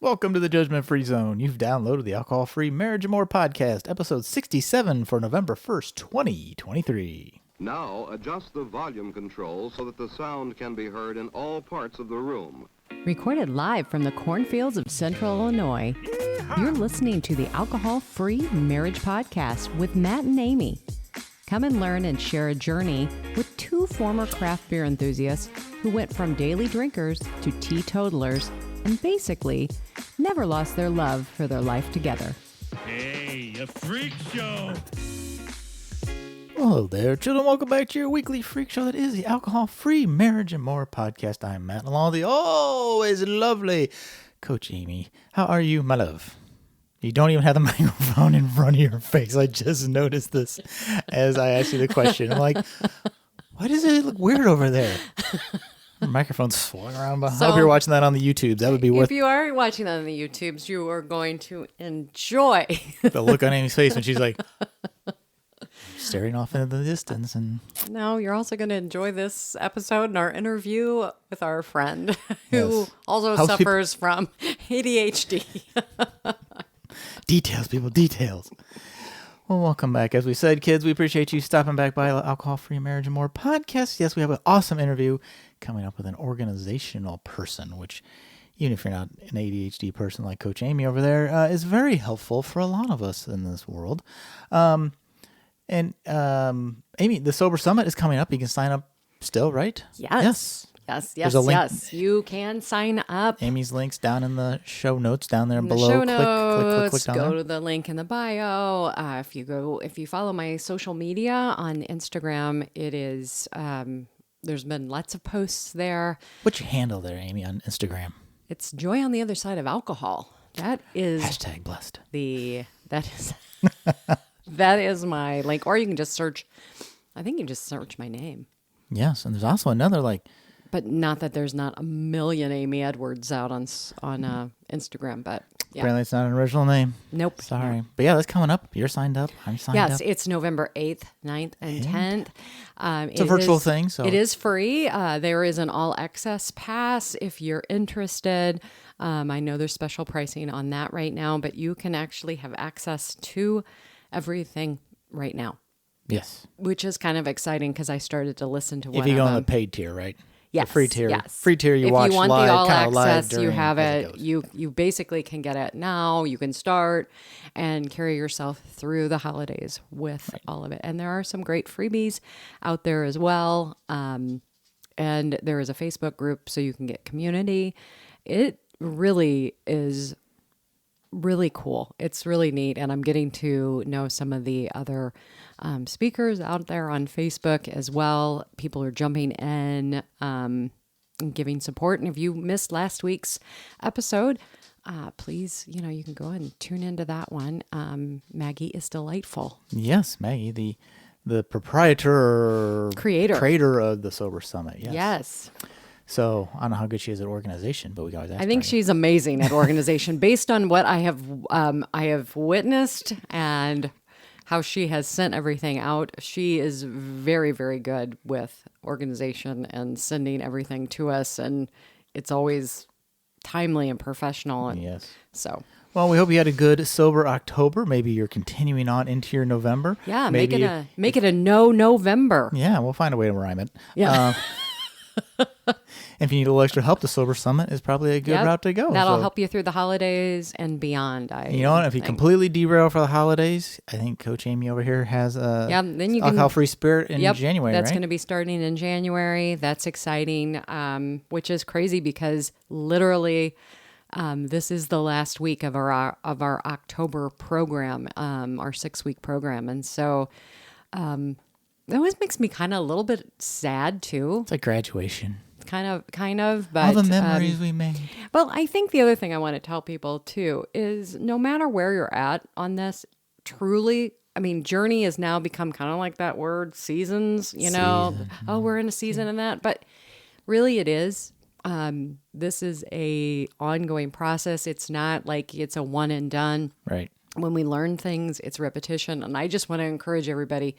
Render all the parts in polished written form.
Welcome to the Judgment Free Zone. You've downloaded the Alcohol-Free Marriage and More podcast, episode 67 for November 1st, 2023. Now adjust the volume control so that the sound can be heard in all parts of the room. Recorded live from the cornfields of Central Illinois, you're listening to the Alcohol-Free Marriage Podcast with Matt and Amy. Come and learn and share a journey with two former craft beer enthusiasts who went from daily drinkers to teetotalers and basically never lost their love for their life together. Hey, a freak show! Hello there, children. Welcome back to your weekly freak show that is the Alcohol-Free Marriage and More podcast. I'm Matt, along with the always lovely Coach Amy. How are you, my love? You don't even have the microphone in front of your face. I just noticed this as I asked you the question. I'm like, why does it look weird over there? The microphone's swung around. I hope you're watching that on the YouTubes. That would be worth. If you are watching that on the YouTubes, you are going to enjoy the look on Amy's face when she's like staring off into the distance. And no, you're also going to enjoy this episode and our interview with our friend who also suffers from ADHD. Details, people, details. Well, welcome back. As we said, kids, we appreciate you stopping back by Alcohol-Free Marriage and More podcast. Yes, we have an awesome interview coming up with an organizational person, which, even if you're not an ADHD person like Coach Amy over there, is very helpful for a lot of us in this world. Amy, the Sober Summit is coming up. You can sign up still, right? Yes. Yes. You can sign up. Amy's link's down in the show notes down there below. Show notes, click down go there. to the link in the bio. If you follow my social media on Instagram, it is there's been lots of posts there. What's your handle there, Amy, on Instagram? It's Joy on the Other Side of Alcohol. That is # blessed. That is my link. Or you can just search. I think you just search my name. Yes, and there's also another But not that there's not a million Amy Edwards out on Instagram, but yeah. Apparently it's not an original name. Nope. Sorry. No. But yeah, that's coming up. You're signed up. I'm signed up. Yes, it's November 8th, 9th, and 10th. It's a virtual thing. So it is free. There is an all-access pass if you're interested. I know there's special pricing on that right now, but you can actually have access to everything right now. Yes. Which is kind of exciting because I started to listen to one if you of go them. on the paid tier, right? Yes, the free tier. yes. Free tier you watch live. If you want the all access, you have it. You basically can get it now. You can start and carry yourself through the holidays with all of it. And there are some great freebies out there as well. And there is a Facebook group so you can get community. It really is really cool. It's really neat. And I'm getting to know some of the other speakers out there on Facebook as well. People are jumping in and giving support. And if you missed last week's episode, please, you can go and tune into that one. Maggie is delightful. Yes, Maggie, the creator of the Sober Summit. Yes. So I don't know how good she is at organization, but we got that. I think she's amazing at organization based on what I have witnessed and how she has sent everything out. She is very, very good with organization and sending everything to us, and it's always timely and professional. And yes. So. Well, we hope you had a good sober October. Maybe you're continuing on into your November. Yeah, make it a no November. Yeah, we'll find a way to rhyme it. Yeah. If you need a little extra help, the Sober Summit is probably a good route to go. That'll help you through the holidays and beyond. You know what? If you completely derail for the holidays, I think Coach Amy over here has a then you alcohol-free spirit in January, That's right? going to be starting in January. That's exciting, which is crazy because literally this is the last week of our October program, our 6-week program. And so that always makes me kind of a little bit sad too. It's like graduation. Kind of, but all the memories we made. Well, I think the other thing I want to tell people too is no matter where you're at on this, truly, I mean, journey has now become kind of like that word seasons, oh, we're in a season and that, but really it is. This is a ongoing process. It's not like it's a one and done. Right. When we learn things, it's repetition. And I just want to encourage everybody,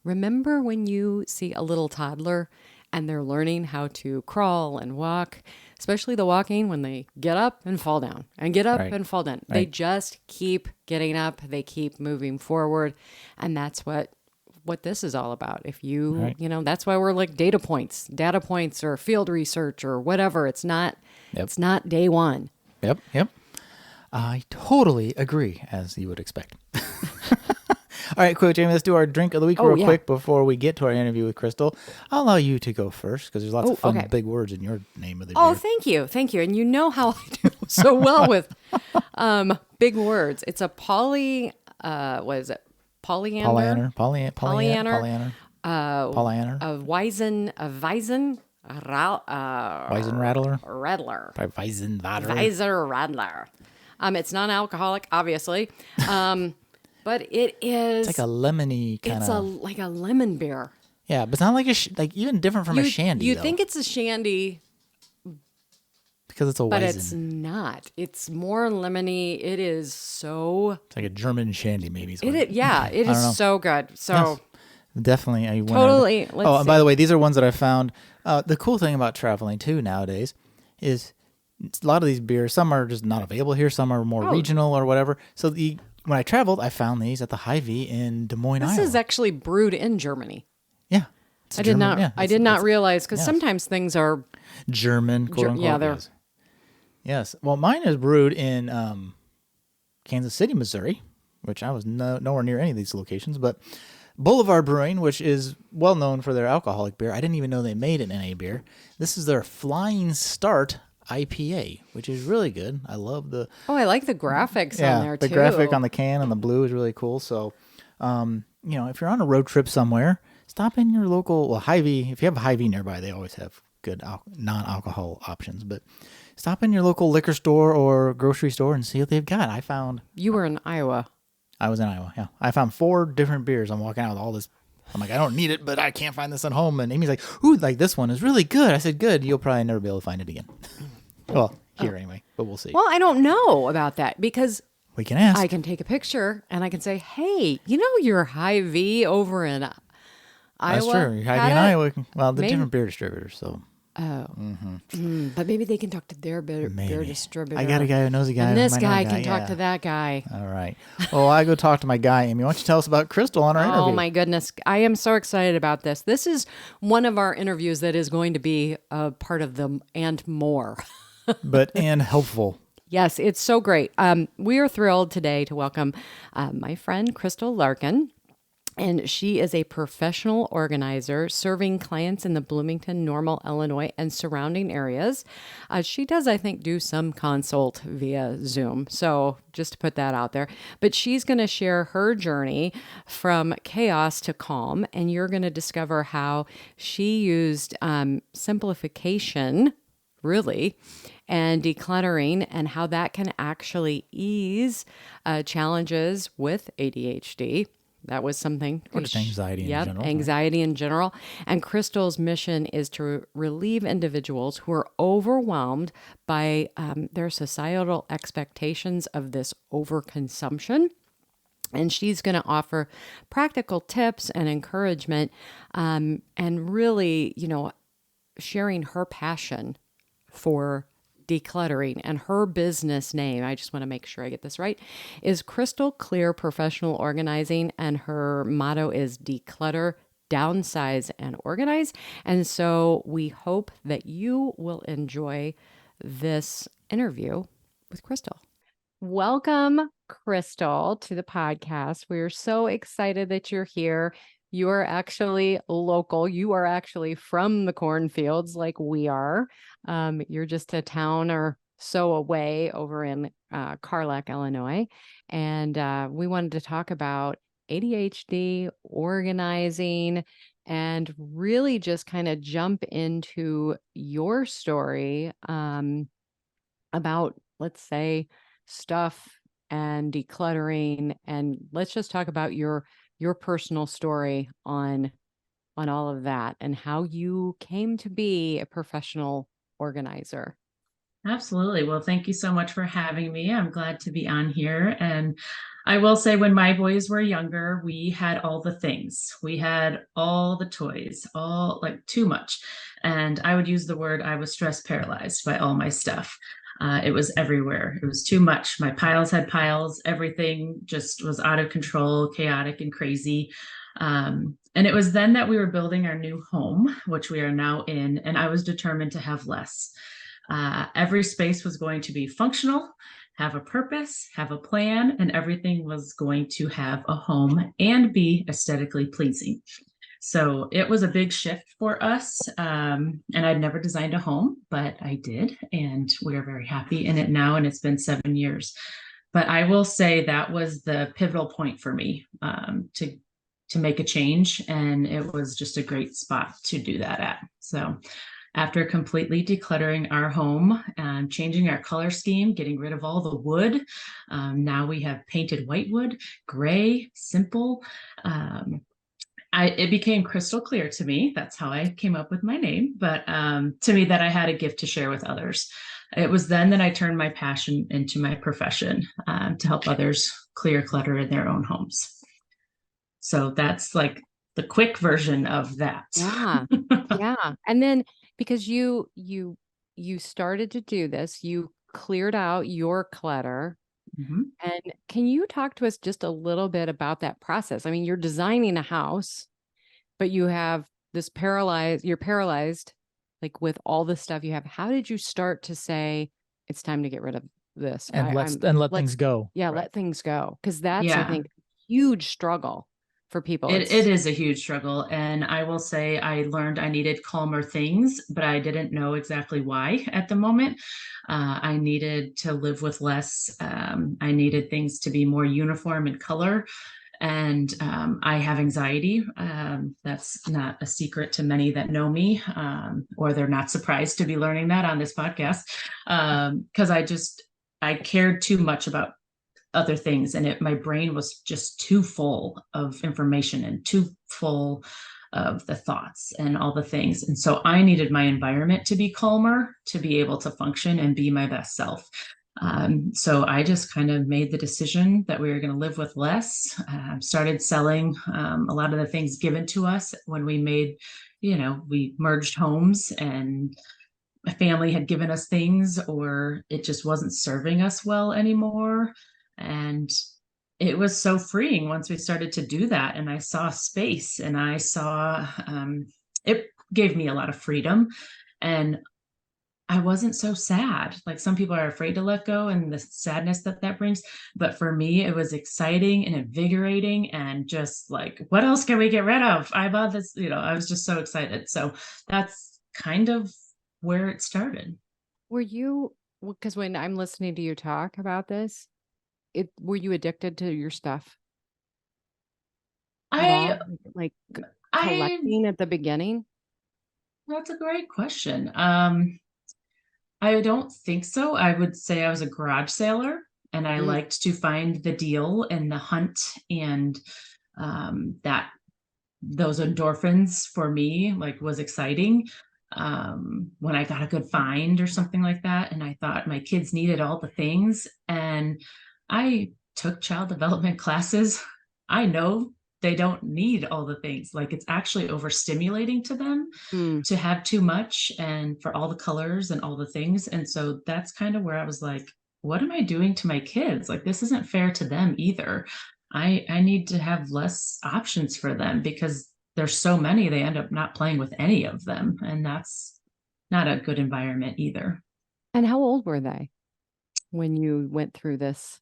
remember when you see a little toddler and they're learning how to crawl and walk, especially the walking, when they get up and fall down and get up Right. and fall down. They Right. just keep getting up. They keep moving forward. And that's what this is all about. If you, Right. that's why we're like data points or field research or whatever. It's not, Yep. it's not day one. Yep. I totally agree, as you would expect. All right, quick, Jamie, let's do our drink of the week real yeah. quick before we get to our interview with Crystal. I'll allow you to go first because there's lots of fun okay. big words in your name of the Oh, beer. thank you. And you know how I do so well with big words. It's a what is it? Paulaner? Paulaner. Weizen-Radler. Radler. By Weizen-Radler. Weizen-Radler. It's non-alcoholic, obviously. But it is. It's like a lemony kind It's of. like a lemon beer. Yeah, but it's not like like even different from a shandy. You though, think it's a shandy, because it's a but Weizen. it's not. It's more lemony. It is so. It's like a German shandy, maybe. It don't know. is so good. So. Yes. Definitely a winner. Totally. Oh, Let's and by see. the way, these are ones that I found. The cool thing about traveling too nowadays is a lot of these beers. Some are just not available here. Some are more regional or whatever. So when I traveled, I found these at the Hy-Vee in Des Moines, This Iowa. is actually brewed in Germany. Yeah, I did not realize, because yes. sometimes things are. German, quote unquote. yeah, they're- yes. Yes. Well, mine is brewed in Kansas City, Missouri, which I was nowhere near any of these locations, but Boulevard Brewing, which is well known for their alcoholic beer. I didn't even know they made an NA beer. This is their Flying Start IPA, which is really good. I love the I like the graphics on there too. the graphic on the can and the blue is really cool. So, if you're on a road trip somewhere, stop in your local Hy-Vee. If you have a Hy-Vee nearby, they always have good non-alcohol options. But stop in your local liquor store or grocery store and see what they've got. You were in Iowa. I was in Iowa. Yeah, I found 4 different beers. I'm walking out with all this. I'm like, I don't need it, but I can't find this at home. And Amy's like, ooh, like this one is really good. I said, good. You'll probably never be able to find it again. Well, here anyway, but we'll see. Well, I don't know about that, because We can ask. I can take a picture and I can say, hey, your Hy-Vee over in Iowa. That's true. You're had Hy-Vee in it? Iowa. Well, the Maybe- different beer distributors. So But maybe they can talk to their beer maybe. distributor. I got a guy who knows a guy. And who this might know a guy can talk yeah. to that guy. All right. Well, I go talk to my guy, Amy. Why don't you tell us about Crystal on our interview? Oh my goodness. I am so excited about this. This is one of our interviews that is going to be a part of them and more. And helpful. Yes, it's so great. We are thrilled today to welcome my friend Crystal Larkin. And she is a professional organizer serving clients in the Bloomington, Normal, Illinois, and surrounding areas. She does, I think, do some consult via Zoom. So just to put that out there. But she's going to share her journey from chaos to calm. And you're going to discover how she used simplification, really, and decluttering, and how that can actually ease challenges with ADHD. That was something. Or just anxiety in general. Anxiety in general. And Crystal's mission is to relieve individuals who are overwhelmed by their societal expectations of this overconsumption. And she's going to offer practical tips and encouragement, and really, sharing her passion for decluttering. And her business name, I just want to make sure I get this right, is Crystal Clear Professional Organizing. And her motto is declutter, downsize, and organize. And so we hope that you will enjoy this interview with Crystal. Welcome, Crystal, to the podcast. We're so excited that you're here. You are actually local. You are actually from the cornfields like we are. You're just a town or so away over in Carlac, Illinois. And we wanted to talk about ADHD, organizing, and really just kind of jump into your story about, let's say, stuff and decluttering. And let's just talk about your personal story on all of that and how you came to be a professional organizer. Absolutely. Well, thank you so much for having me. I'm glad to be on here. And I will say, when my boys were younger, we had all the things. We had all the toys, all like too much. And I would use the word I was stress paralyzed by all my stuff. It was everywhere. It was too much. My piles had piles. Everything just was out of control, chaotic, and crazy. And it was then that we were building our new home, which we are now in. And I was determined to have less. Every space was going to be functional, have a purpose, have a plan, and everything was going to have a home and be aesthetically pleasing. So it was a big shift for us. And I'd never designed a home, but I did. And we're very happy in it now. And it's been 7 years. But I will say that was the pivotal point for me, to make a change. And it was just a great spot to do that at. So after completely decluttering our home and changing our color scheme, getting rid of all the wood, now we have painted white wood, gray, simple. It became crystal clear to me. That's how I came up with my name. But to me, that I had a gift to share with others. It was then that I turned my passion into my profession, to help others clear clutter in their own homes. So that's like the quick version of that. Yeah. Yeah. And then because you started to do this, you cleared out your clutter. Mhm. And can you talk to us just a little bit about that process? I mean, you're designing a house, but you have this you're paralyzed, like with all the stuff you have. How did you start to say it's time to get rid of this? And let things go. Yeah, Right. let things go. Because that's, I Yeah. think, a huge struggle for people. It is a huge struggle. And I will say I learned I needed calmer things, but I didn't know exactly why at the moment. I needed to live with less. I needed things to be more uniform in color. And I have anxiety. That's not a secret to many that know me, or they're not surprised to be learning that on this podcast. Because I cared too much about other things, and my brain was just too full of information and too full of the thoughts and all the things. And so I needed my environment to be calmer to be able to function and be my best self. So I just kind of made the decision that we were going to live with less. Started selling a lot of the things given to us when we we merged homes, and a family had given us things, or it just wasn't serving us well anymore. And it was so freeing once we started to do that. And I saw space, and I saw it gave me a lot of freedom. And I wasn't so sad. Like, some people are afraid to let go and the sadness that brings. But for me, it was exciting and invigorating, and just like, what else can we get rid of? I bought this, I was just so excited. So that's kind of where it started. Because when I'm listening to you talk about this, were you addicted to your stuff at all? Like collecting at the beginning? That's a great question. I don't think so. I would say I was a garage sailor, and I liked to find the deal and the hunt, and that those endorphins for me was exciting. When I got a good find or something like that, and I thought my kids needed all the things, and I took child development classes. I know they don't need all the things. Like, it's actually overstimulating to them to have too much, and for all the colors and all the things. And so that's kind of where I was like, what am I doing to my kids? Like, this isn't fair to them either. I need to have less options for them, because there's so many, they end up not playing with any of them. And that's not a good environment either. And how old were they when you went through this?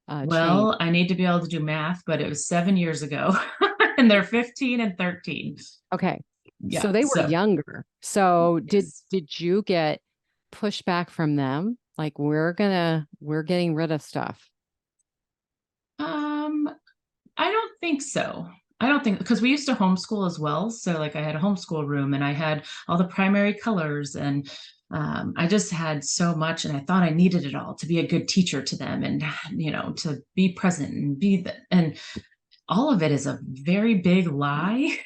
Well, I need to be able to do math, but it was 7 years ago, and they're 15 and 13. Okay. Yeah, so they were younger. So yes. did you get pushback from them? Like, we're getting rid of stuff. I don't think so. I don't think, because we used to homeschool as well. So like, I had a homeschool room, and I had all the primary colors, and I just had so much, and I thought I needed it all to be a good teacher to them, and to be present and and all of it is a very big lie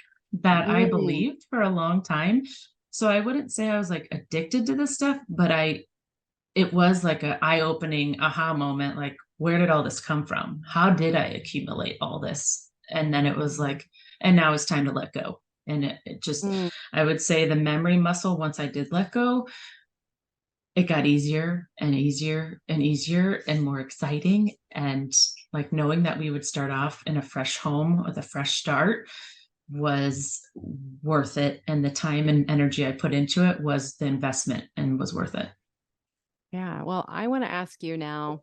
that I believed for a long time. So I wouldn't say I was like addicted to this stuff, but I it was like an eye-opening aha moment. Like, where did all this come from? How did I accumulate all this? And then it was like, and now it's time to let go. And it just, Mm. I would say the memory muscle, once I did let go, it got easier and easier and easier and more exciting. And like knowing that we would start off in a fresh home with a fresh start was worth it. And the time and energy I put into it was the investment and was worth it. Yeah. Well, I want to ask you now.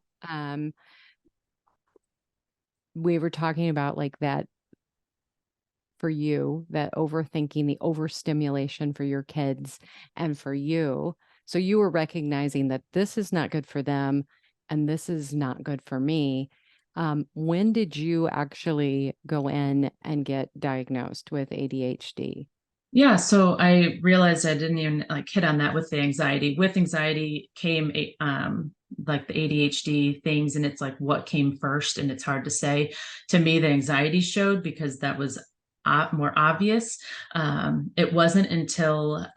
We were talking about like that for you, that overthinking, the overstimulation for your kids and for you. So you were recognizing that this is not good for them and this is not good for me. When did you actually go in and get diagnosed with ADHD? Yeah, so I realized I didn't even like hit on that with the anxiety. With anxiety came like the ADHD things, and it's like what came first, and it's hard to say. To me, the anxiety showed because that was more obvious. It wasn't until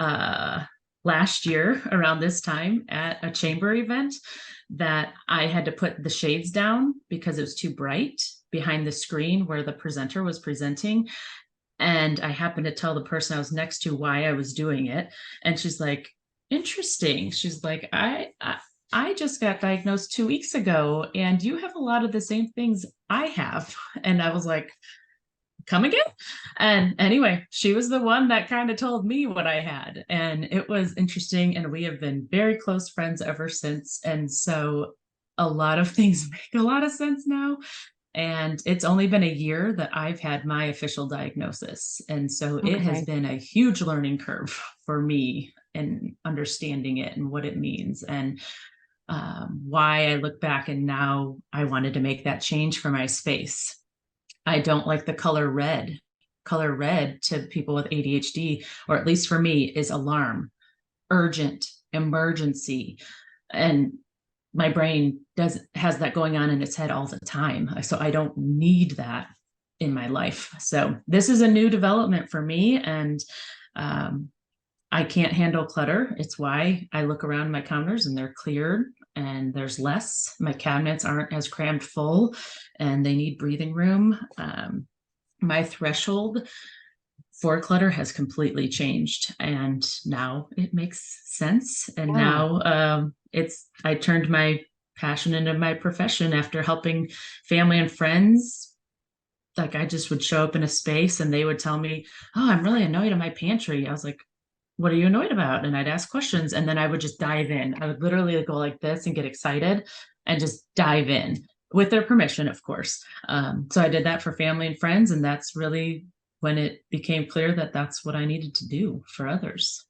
last year around this time at a chamber event that I had to put the shades down because it was too bright behind the screen where the presenter was presenting. And I happened to tell the person I was next to why I was doing it. And she's like, interesting. She's like, I just got diagnosed 2 weeks ago and you have a lot of the same things I have. And I was like, come again? And anyway, she was the one that kind of told me what I had. And it was interesting. And we have been very close friends ever since. And so a lot of things make a lot of sense now. And it's only been a year that I've had my official diagnosis. And so it has Okay. been a huge learning curve for me in understanding it and what it means and why I look back and now I wanted to make that change for my space. I don't like the color red. Color red to people with ADHD, or at least for me, is alarm, urgent, emergency. And my brain has that going on in its head all the time. So I don't need that in my life. So this is a new development for me, and I can't handle clutter. It's why I look around my counters and they're cleared and there's less. My cabinets aren't as crammed full and they need breathing room. My threshold for clutter has completely changed, and now it makes sense. And Yeah. now I turned my passion into my profession after helping family and friends. Like I just would show up in a space and they would tell me, oh, I'm really annoyed at my pantry. I was like, what are you annoyed about? And I'd ask questions and then I would just dive in. I would literally go like this and get excited and just dive in with their permission, of course. So I did that for family and friends, and that's really when it became clear that that's what I needed to do for others.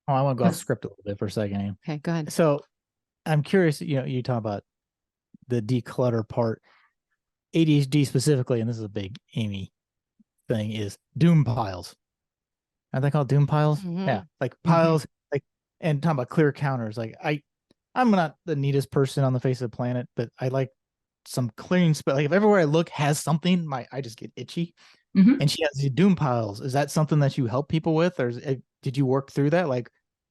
Oh, I want to go off script a little bit for a second. Okay, go ahead. So I'm curious, you talk about the declutter part, ADHD specifically, and this is a big Amy thing, is doom piles. Are they called doom piles? Mhm. Yeah, like piles, like, and talking about clear counters. Like I'm not the neatest person on the face of the planet, but I like some clearing spell. Like if everywhere I look has something, I just get itchy. Mhm. And she has these doom piles. Is that something that you help people with, or did you work through that? Like,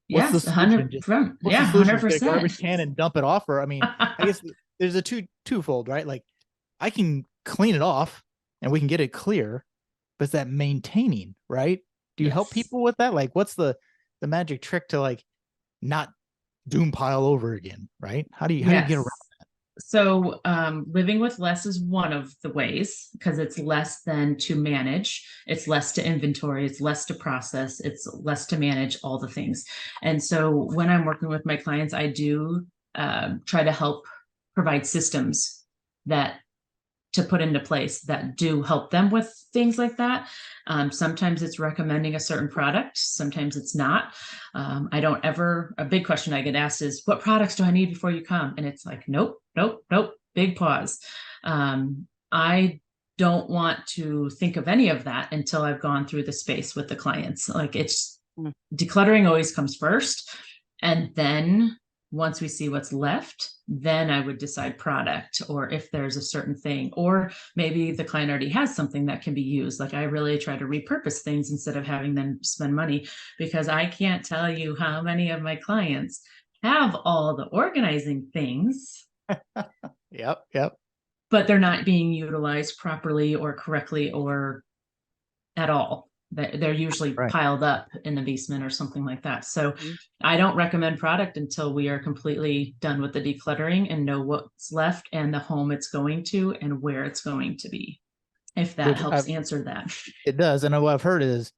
what's the Yes, solution? Just 100%. what's the Yeah, solution? Just get a 100%. garbage can and dump it off, or I mean, I guess there's a twofold, right? Like, I can clean it off and we can get it clear, but it's that maintaining, right? Do you help Yes. people with that? Like, what's the magic trick to like not doom pile over again, right? How do you get Yes. around? So living with less is one of the ways because it's less than to manage. It's less to inventory. It's less to process. It's less to manage all the things. And so when I'm working with my clients, I do try to help provide systems that to put into place that do help them with things like that. Sometimes it's recommending a certain product, sometimes it's not. I don't ever, a big question I get asked is, what products do I need before you come? And it's like, nope, nope, nope, big pause. I don't want to think of any of that until I've gone through the space with the clients. Like it's decluttering always comes first. And then once we see what's left, then I would decide product or if there's a certain thing, or maybe the client already has something that can be used. Like I really try to repurpose things instead of having them spend money, because I can't tell you how many of my clients have all the organizing things, Yep. Yep. but they're not being utilized properly or correctly or at all. They're usually Right. piled up in the basement or something like that. So Mhm. I don't recommend product until we are completely done with the decluttering and know what's left and the home it's going to and where it's going to be, if that Which helps answer that. it does. And what I've heard is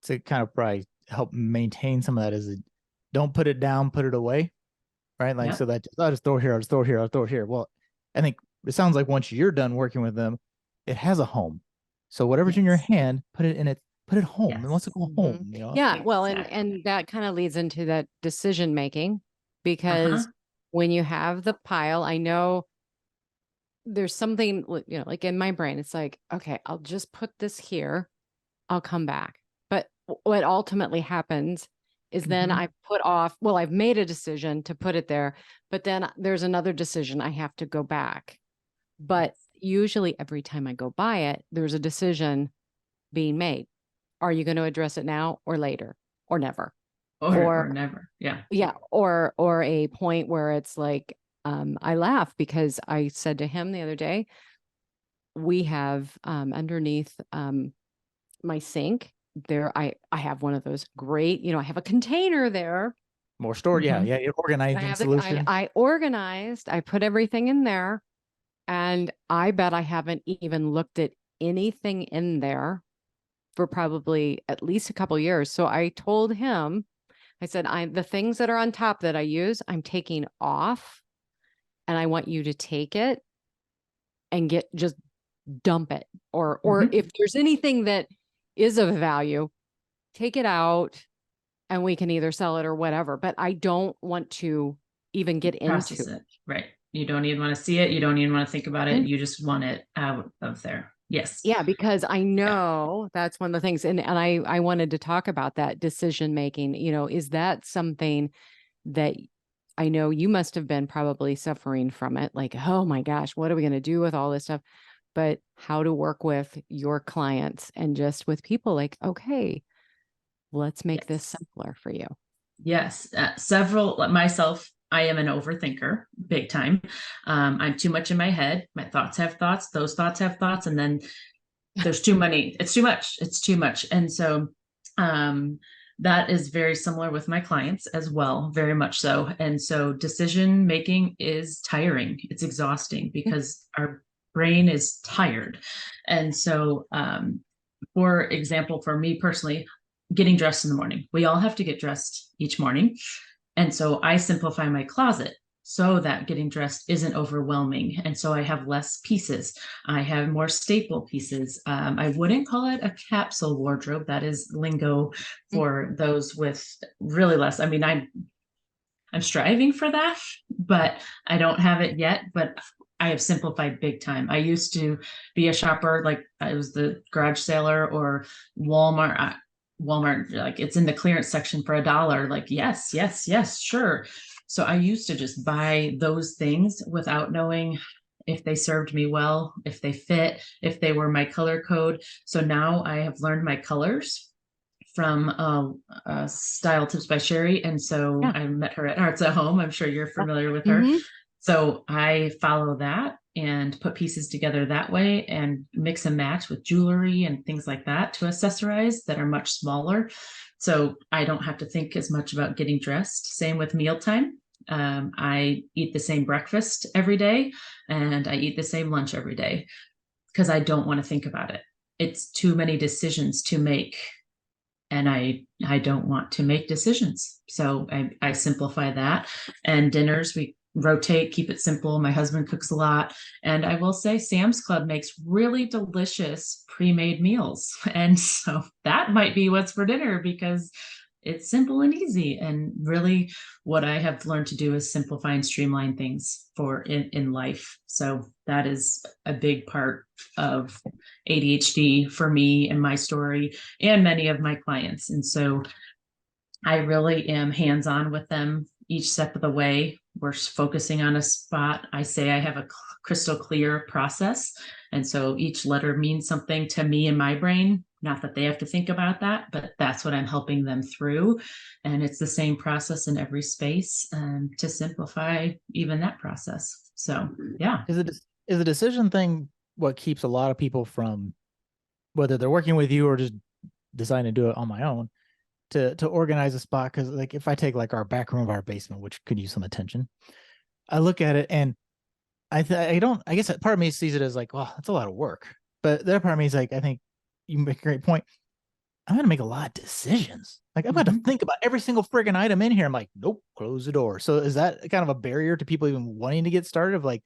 to kind of probably help maintain some of that is don't put it down, put it away. Right. Like, Yep. so that I'll just throw it here, I'll just throw it here, I'll throw it here. Well, I think it sounds like once you're done working with them, it has a home. So whatever's in your Yes. hand, put it home. It wants to Yes. go Mhm. home, you know? Yeah, well, Exactly. and that kind of leads into that decision making, because Uh-huh. when you have the pile, I know there's something, like in my brain, it's like, okay, I'll just put this here, I'll come back. But what ultimately happens is then Mhm. I put off, well, I've made a decision to put it there, but then there's another decision I have to go back. But usually every time I go by it, there's a decision being made. Are you going to address it now or later or never? Or never. Yeah. Yeah, or a point where it's like, I laugh because I said to him the other day, we have underneath my sink there, I have one of those great, I have a container there. More store. Yeah. Mhm. Yeah. I Organizing have solution. I organized, I put everything in there, and I bet I haven't even looked at anything in there for probably at least a couple years. So I told him, I said, the things that are on top that I use, I'm taking off, and I want you to take it and just dump it. Or Mhm. if there's anything that is of value, take it out and we can either sell it or whatever. But I don't want to even get into Process it. Right. You don't even want to see it. You don't even want to think about it. it. You just want it out of there. Yes. Yeah, because I Yeah. know that's one of the things. And I wanted to talk about that decision making. Is that something that I know you must have been probably suffering from it? Like, oh my gosh, what are we going to do with all this stuff? But how to work with your clients and just with people like, okay, let's make this Yes. simpler for you. Yes. Several, like myself, I am an overthinker big time. I'm too much in my head. My thoughts have thoughts. Those thoughts have thoughts. And then there's too many. It's too much. It's too much. And so, um, that is very similar with my clients as well, very much so. And so decision making is tiring. It's exhausting because our brain is tired. And so, for example, for me personally, getting dressed in the morning, we all have to get dressed each morning. And so I simplify my closet so that getting dressed isn't overwhelming. And so I have less pieces. I have more staple pieces. I wouldn't call it a capsule wardrobe. That is lingo for those with really less. I mean, I'm striving for that, but I don't have it yet. But I have simplified big time. I used to be a shopper, like I was the garage sailor or Walmart. Walmart, like it's in the clearance section for $1. Like, yes, yes, yes, sure. So I used to just buy those things without knowing if they served me well, if they fit, if they were my color code. So now I have learned my colors from Style Tips by Sherry. And so Yeah. I met her at Hearts at Home. I'm sure you're familiar with her. Mm-hmm. So I follow that and put pieces together that way and mix and match with jewelry and things like that to accessorize that are much smaller. So I don't have to think as much about getting dressed. Same with mealtime. I eat the same breakfast every day and I eat the same lunch every day because I don't want to think about it. It's too many decisions to make and I don't want to make decisions. So I simplify that. And dinners, we rotate, keep it simple. My husband cooks a lot. And I will say Sam's Club makes really delicious pre-made meals. And so that might be what's for dinner because it's simple and easy. And really what I have learned to do is simplify and streamline things for in life. So that is a big part of ADHD for me and my story and many of my clients. And so I really am hands-on with them each step of the way. we're focusing on a spot, I say I have a crystal clear process. And so each letter means something to me in my brain. Not that they have to think about that, but that's what I'm helping them through. And it's the same process in every space, to simplify even that process. So, yeah. Is the decision thing what keeps a lot of people from, whether they're working with you or just deciding to do it on my own, to organize a spot? Because like if I take like our back room of our basement, which could use some attention, I look at it and I guess part of me sees it as like, well, that's a lot of work. But the other part of me is like, I think you make a great point. I'm going to make a lot of decisions. Like I'm going to think about every single friggin' item in here. I'm like, nope, close the door. So is that kind of a barrier to people even wanting to get started? Of like,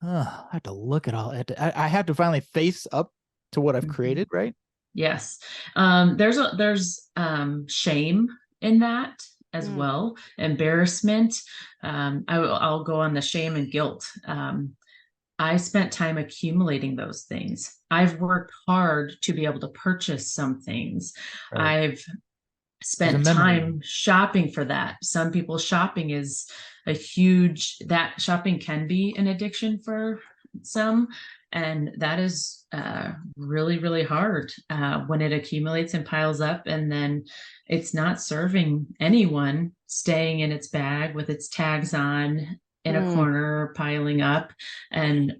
I have to look at all. I have to finally face up to what I've created, right? Yes. There's shame in that as well. Embarrassment. I'll go on the shame and guilt. I spent time accumulating those things. I've worked hard to be able to purchase some things. Right. I've spent time shopping for that. Some people shopping is that shopping can be an addiction for some. And that is really, really hard when it accumulates and piles up, and then it's not serving anyone, staying in its bag with its tags on in a corner, piling up. And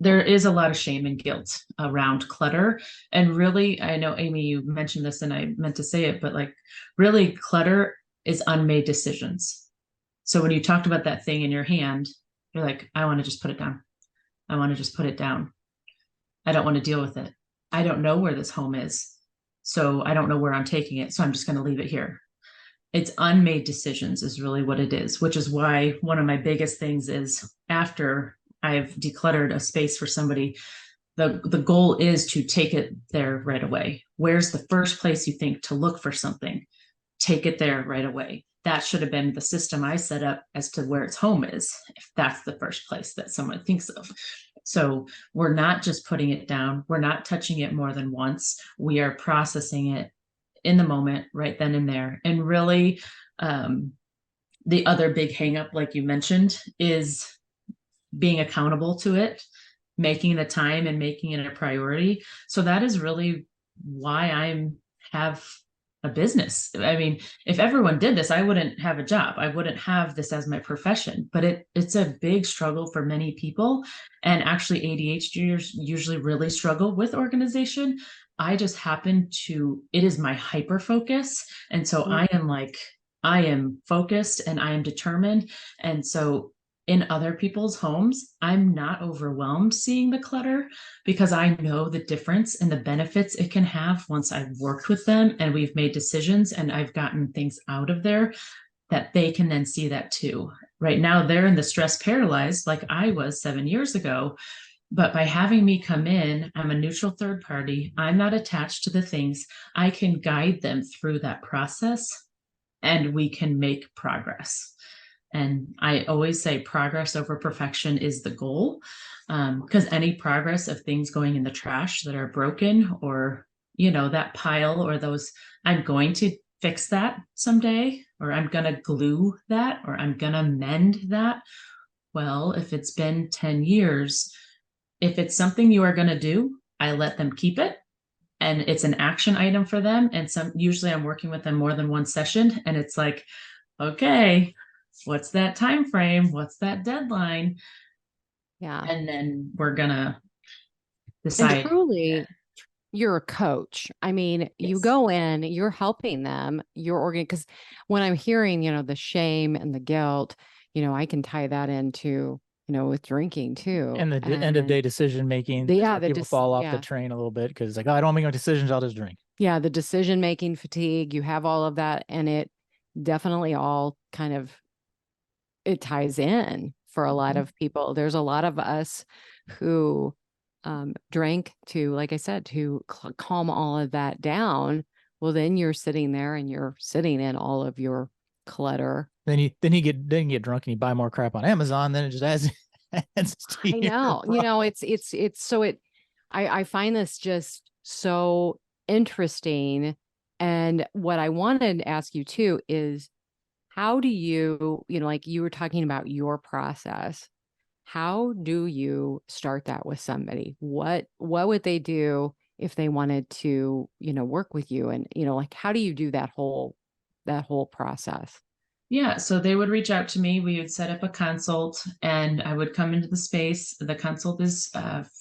there is a lot of shame and guilt around clutter. And really, I know, Amy, you mentioned this and I meant to say it, but like really clutter is unmade decisions. So when you talked about that thing in your hand, you're like, I want to just put it down. I want to just put it down. I don't want to deal with it. I don't know where this home is. So I don't know where I'm taking it. So I'm just going to leave it here. It's unmade decisions is really what it is, which is why one of my biggest things is after I've decluttered a space for somebody, the goal is to take it there right away. Where's the first place you think to look for something? Take it there right away. That should have been the system I set up as to where its home is, if that's the first place that someone thinks of. So we're not just putting it down. We're not touching it more than once. We are processing it in the moment, right then and there. And really, the other big hang up, like you mentioned, is being accountable to it, making the time and making it a priority. So that is really why I have a business. I mean, if everyone did this, I wouldn't have a job. I wouldn't have this as my profession, but it's a big struggle for many people. And actually ADHDers usually really struggle with organization. I just happen to, it is my hyper focus. And so I am focused and I am determined. And so in other people's homes, I'm not overwhelmed seeing the clutter because I know the difference and the benefits it can have once I've worked with them and we've made decisions and I've gotten things out of there, that they can then see that too. Right now, they're in the stress paralyzed like I was 7 years ago. But by having me come in, I'm a neutral third party. I'm not attached to the things. I can guide them through that process and we can make progress. And I always say progress over perfection is the goal, because any progress of things going in the trash that are broken or, that pile or those, I'm going to fix that someday, or I'm going to glue that, or I'm going to mend that. Well, if it's been 10 years, if it's something you are going to do, I let them keep it. And it's an action item for them. And usually I'm working with them more than one session. And it's like, okay, what's that time frame? What's that deadline? Yeah. And then we're gonna decide. And truly, you're a coach. I mean, you go in, you're helping them, because when I'm hearing, the shame and the guilt, I can tie that into, with drinking too. And the end of day decision making. People fall off the train a little bit because it's like, oh, I don't make no decisions, I'll just drink. Yeah, the decision making fatigue, you have all of that, and it definitely all kind of it ties in for a lot of people. There's a lot of us who drank to, like I said, to calm all of that down. Well, then you're sitting there and you're sitting in all of your clutter. Then you get drunk and you buy more crap on Amazon. Then it just adds to I know, it's so I find this just so interesting. And what I wanted to ask you too is, how do you, like you were talking about your process, how do you start that with somebody? What would they do if they wanted to, work with you? And, like, how do you do that whole process? Yeah, so they would reach out to me. We would set up a consult, and I would come into the space. The consult is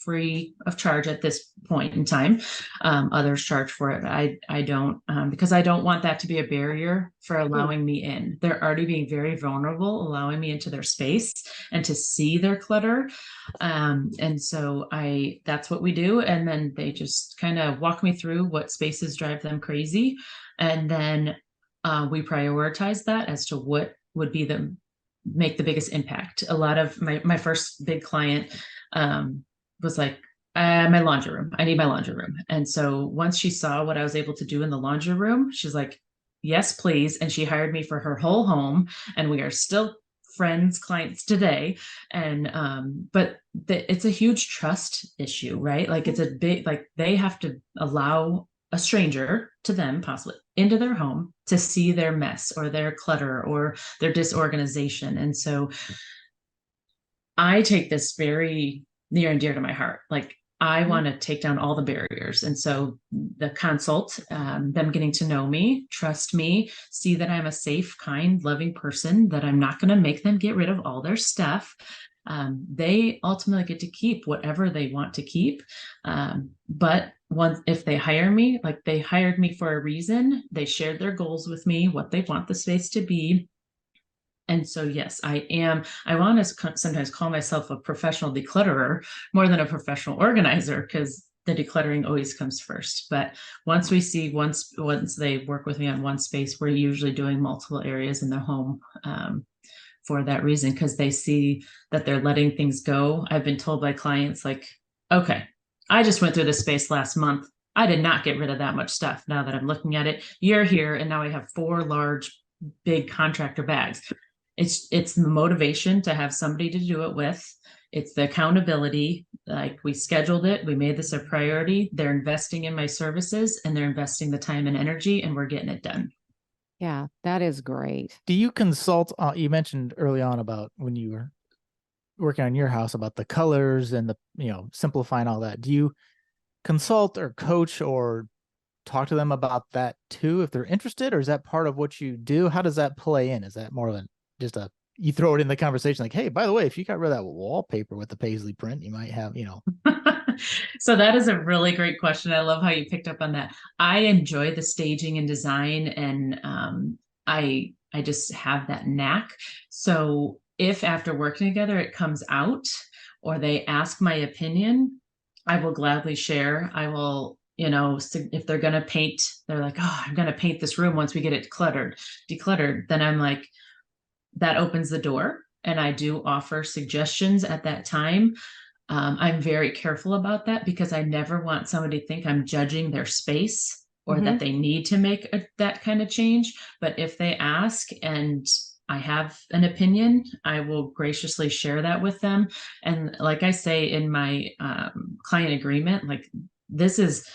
free of charge at this point in time. Others charge for it. I don't, because I don't want that to be a barrier for allowing me in. They're already being very vulnerable, allowing me into their space and to see their clutter. And so that's what we do. And then they just kind of walk me through what spaces drive them crazy. And then we prioritize that as to what would be make the biggest impact. A lot of my first big client was like, my laundry room. I need my laundry room. And so once she saw what I was able to do in the laundry room, she's like, yes, please. And she hired me for her whole home. And we are still friends, clients today. And but it's a huge trust issue, right? Like it's a big, like they have to allow a stranger to them possibly into their home to see their mess or their clutter or their disorganization. And so I take this very near and dear to my heart. Like I want to take down all the barriers. And so the consult, them getting to know me, trust me, see that I'm a safe, kind, loving person, that I'm not going to make them get rid of all their stuff. They ultimately get to keep whatever they want to keep. But if they hire me, like they hired me for a reason, they shared their goals with me, what they want the space to be. And so, yes, I want to sometimes call myself a professional declutterer more than a professional organizer, because the decluttering always comes first. But once they work with me on one space, we're usually doing multiple areas in the home, for that reason, because they see that they're letting things go. I've been told by clients like, okay, I just went through this space last month. I did not get rid of that much stuff. Now that I'm looking at it, you're here, and now I have 4 large, big contractor bags. It's the motivation to have somebody to do it with. It's the accountability. Like we scheduled it, we made this a priority. They're investing in my services, and they're investing the time and energy, and we're getting it done. Yeah, that is great. Do you consult? You mentioned early on about when you were working on your house about the colors and the, simplifying all that. Do you consult or coach or talk to them about that too, if they're interested, or is that part of what you do? How does that play in? Is that more than just you throw it in the conversation like, hey, by the way, if you got rid of that wallpaper with the paisley print, you might have, So that is a really great question. I love how you picked up on that. I enjoy the staging and design, and I just have that knack. So if after working together it comes out, or they ask my opinion, I will gladly share. I will, if they're going to paint, they're like, oh, I'm going to paint this room once we get it decluttered. Then I'm like, that opens the door, and I do offer suggestions at that time. I'm very careful about that, because I never want somebody to think I'm judging their space, or that they need to make that kind of change. But if they ask and I have an opinion, I will graciously share that with them. And like I say in my client agreement, like this is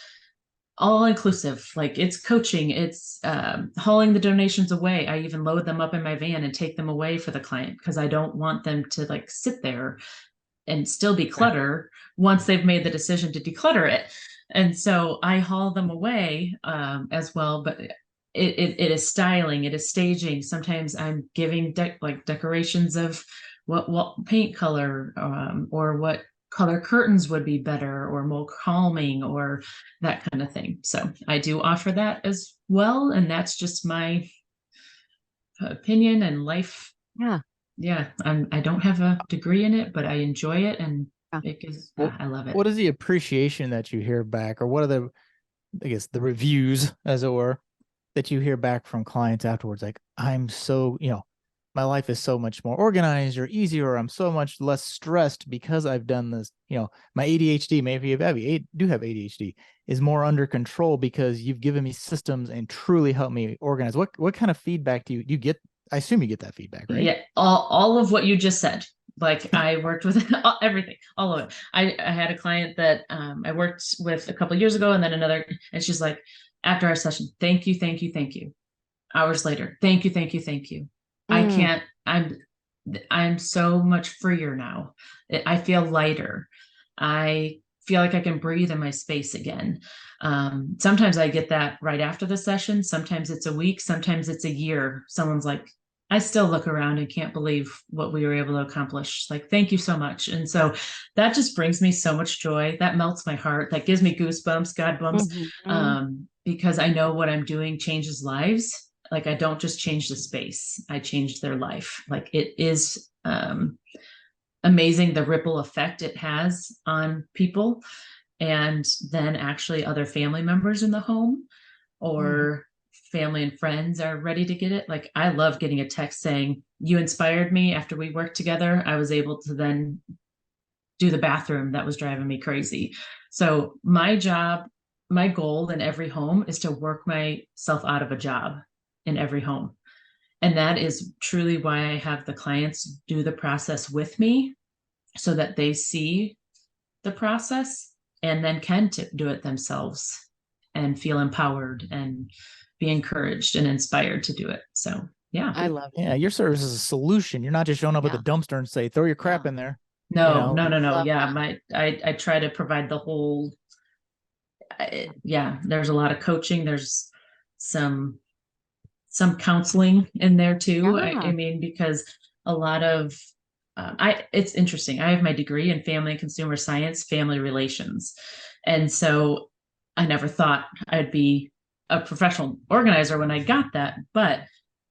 all inclusive. Like it's coaching, it's hauling the donations away. I even load them up in my van and take them away for the client, because I don't want them to like sit there and still be clutter once they've made the decision to declutter it. And so I haul them away as well. But it is styling, it is staging. Sometimes I'm giving decorations of what paint color, or what color curtains would be better or more calming, or that kind of thing. So I do offer that as well. And that's just my opinion and life. Yeah. I don't have a degree in it, but I enjoy it, and Well, I love it. What is the appreciation that you hear back, or what are the reviews, as it were, that you hear back from clients afterwards? Like, I'm so, my life is so much more organized or easier, or I'm so much less stressed because I've done this. My ADHD, maybe you do have ADHD, is more under control because you've given me systems and truly helped me organize. What kind of feedback do you get? I assume you get that feedback, right? Yeah, all of what you just said. Like I worked with everything, all of it. I had a client that I worked with a couple of years ago, and then another, and she's like, after our session, thank you, thank you, thank you. Hours later, thank you, thank you, thank you. I can't, I'm so much freer now. I feel lighter. I feel like I can breathe in my space again. Sometimes I get that right after the session. Sometimes it's a week. Sometimes it's a year. Someone's like, I still look around and can't believe what we were able to accomplish. Like, thank you so much. And so that just brings me so much joy. That melts my heart. That gives me goosebumps, God bumps, because I know what I'm doing changes lives. Like, I don't just change the space, I change their life. Like, it is amazing the ripple effect it has on people, and then actually other family members in the home or family and friends are ready to get it. Like, I love getting a text saying, you inspired me after we worked together. I was able to then do the bathroom that was driving me crazy. So my job, my goal in every home is to work myself out of a job in every home. And that is truly why I have the clients do the process with me, so that they see the process and then can do it themselves and feel empowered and be encouraged and inspired to do it. So, yeah. I love it. Yeah, your service is a solution. You're not just showing up with a dumpster and say, throw your crap in there. No. Love Yeah. I try to provide the whole, there's a lot of coaching. There's some counseling in there too. Yeah. I mean, because a lot of, it's interesting. I have my degree in family and consumer science, family relations. And so I never thought I'd be a professional organizer when I got that, but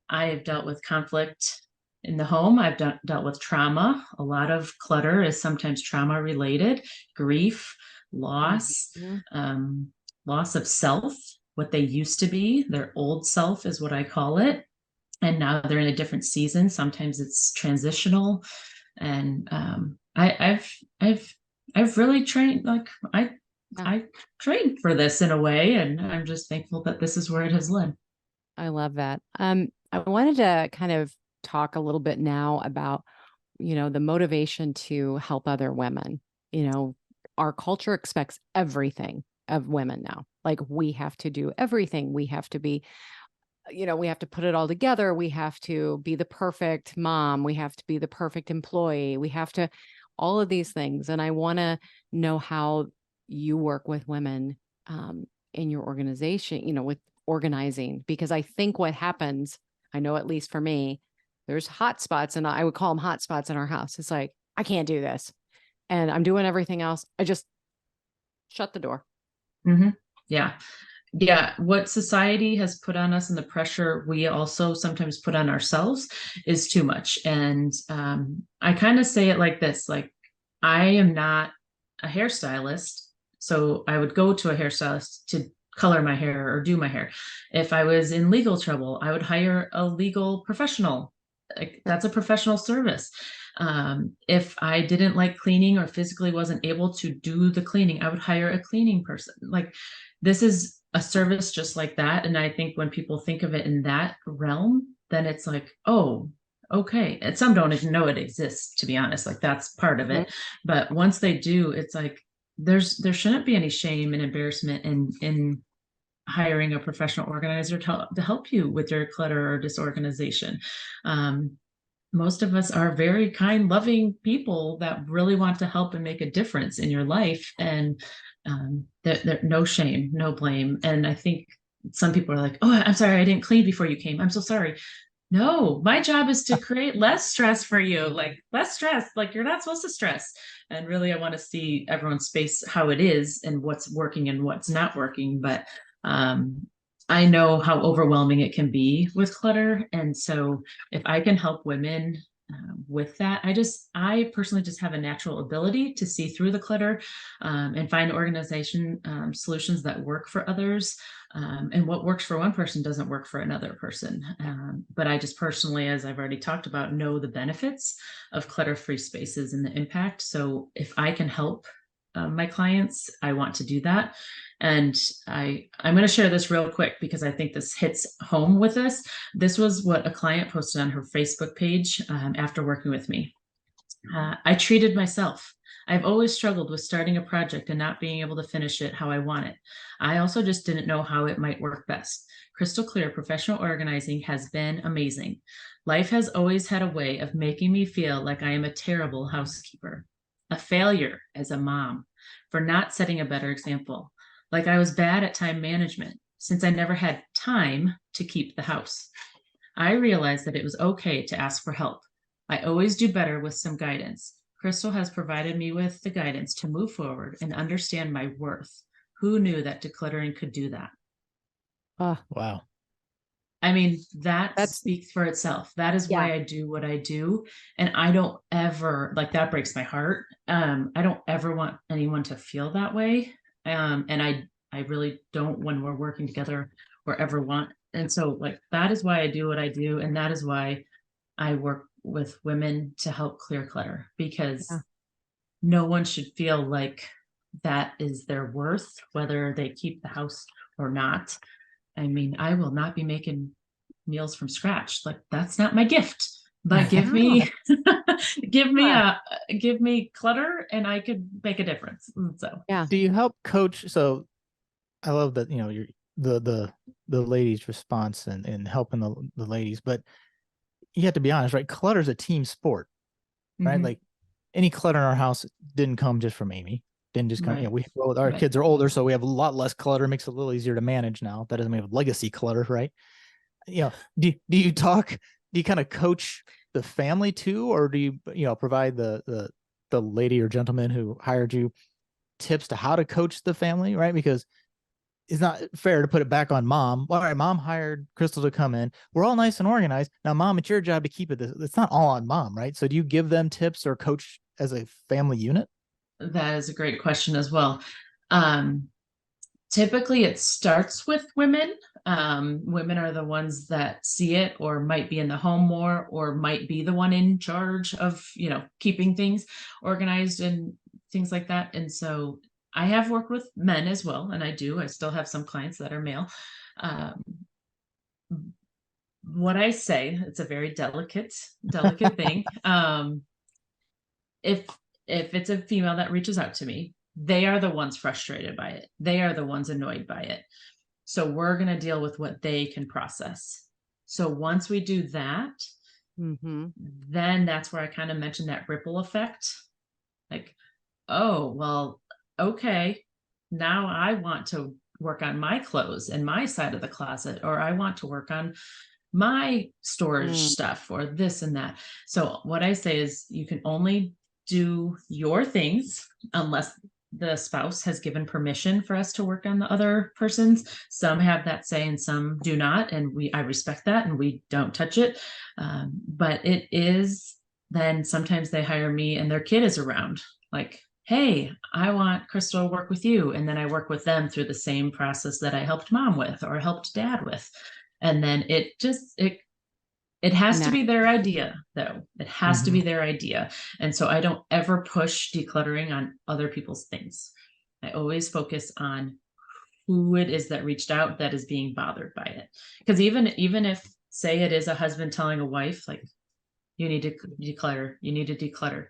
I have dealt with conflict in the home. I've dealt with trauma. A lot of clutter is sometimes trauma related, grief, loss, loss of self, what they used to be, their old self is what I call it. And now they're in a different season. Sometimes it's transitional. And I've really trained, like I trained for this in a way, and I'm just thankful that this is where it has led. I love that. I wanted to kind of talk a little bit now about, the motivation to help other women. Our culture expects everything of women now. Like, we have to do everything. We have to be, we have to put it all together. We have to be the perfect mom. We have to be the perfect employee. We have to, all of these things. And I want to know how you work with women in your organization, with organizing, because I think what happens, I know at least for me, there's hot spots, and I would call them hot spots in our house. It's like, I can't do this, and I'm doing everything else. I just shut the door. Yeah. What society has put on us and the pressure we also sometimes put on ourselves is too much. And I kind of say it like this, like, I am not a hairstylist, so I would go to a hairstylist to color my hair or do my hair. If I was in legal trouble, I would hire a legal professional. Like, that's a professional service. If I didn't like cleaning or physically wasn't able to do the cleaning, I would hire a cleaning person. Like, this is a service just like that. And I think when people think of it in that realm, then it's like, oh, okay. And some don't even know it exists, to be honest. Like, that's part of it. But once they do, it's like, there shouldn't be any shame and embarrassment in hiring a professional organizer to help you with your clutter or disorganization. Most of us are very kind, loving people that really want to help and make a difference in your life. And there no shame, no blame. And I think some people are like, oh, I'm sorry, I didn't clean before you came. I'm so sorry. No, my job is to create less stress for you, like less stress, like you're not supposed to stress. And really, I want to see everyone's space, how it is and what's working and what's not working. But I know how overwhelming it can be with clutter. And so if I can help women with that, I personally just have a natural ability to see through the clutter and find organization solutions that work for others. And what works for one person doesn't work for another person. But I just personally, as I've already talked about, know the benefits of clutter-free spaces and the impact. So if I can help my clients, I want to do that. And I'm going to share this real quick because I think this hits home with this. This was what a client posted on her Facebook page after working with me. I treated myself. I've always struggled with starting a project and not being able to finish it how I want it. I also just didn't know how it might work best. Crystal Clear professional organizing has been amazing. Life has always had a way of making me feel like I am a terrible housekeeper, a failure as a mom for not setting a better example, like I was bad at time management since I never had time to keep the house. I realized that it was okay to ask for help. I always do better with some guidance. Crystal has provided me with the guidance to move forward and understand my worth. Who knew that decluttering could do that? Wow. I mean, that That's- speaks for itself. That is Yeah. why I do what I do. And I don't ever, like, that breaks my heart. I don't ever want anyone to feel that way. And I really don't, when we're working together, or ever want. And so, like, that is why I do what I do. And that is why I work with women to help clear clutter, because Yeah. no one should feel like that is their worth, whether they keep the house or not. I mean, I will not be making meals from scratch. Like, that's not my gift. But give me give me clutter and I could make a difference. So Yeah. Do you help coach? So I love that, you know, you're the ladies' response and helping the ladies, but you have to be honest, right? Clutter is a team sport, right? mhm. Like any clutter in our house didn't come just from Amy. Didn't just come, you know, our Right. kids are older, so we have a lot less clutter. It makes it a little easier to manage now. That doesn't mean we have legacy clutter, right? You know, do you kind of coach the family too, or do you provide the lady or gentleman who hired you tips to how to coach the family, right? Because it's not fair to put it back on mom. All right, mom hired Crystal to come in. We're all nice and organized. Now, mom, it's your job to keep it. It's not all on mom, right? So do you give them tips or coach as a family unit? That is a great question as well. Typically it starts with women. Women are the ones that see it, or might be in the home more, or might be the one in charge of, keeping things organized and things like that. And so I have worked with men as well, and I still have some clients that are male. Um, what I say, it's a very delicate thing. If it's a female that reaches out to me, they are the ones frustrated by it. They are the ones annoyed by it. So we're going to deal with what they can process. So once we do that, then that's where I kind of mentioned that ripple effect. Like, oh, well, okay, now I want to work on my clothes and my side of the closet, or I want to work on my storage stuff, or this and that. So what I say is, you can only do your things unless the spouse has given permission for us to work on the other person's. Some have that say and some do not, and I respect that, and we don't touch it. But it is, then sometimes they hire me and their kid is around, like, hey, I want Crystal to work with you. And then I work with them through the same process that I helped mom with or helped dad with. And then it has to be their idea, though. It has to be their idea. And so I don't ever push decluttering on other people's things. I always focus on who it is that reached out that is being bothered by it. Because even if, say, it is a husband telling a wife, like, you need to declutter.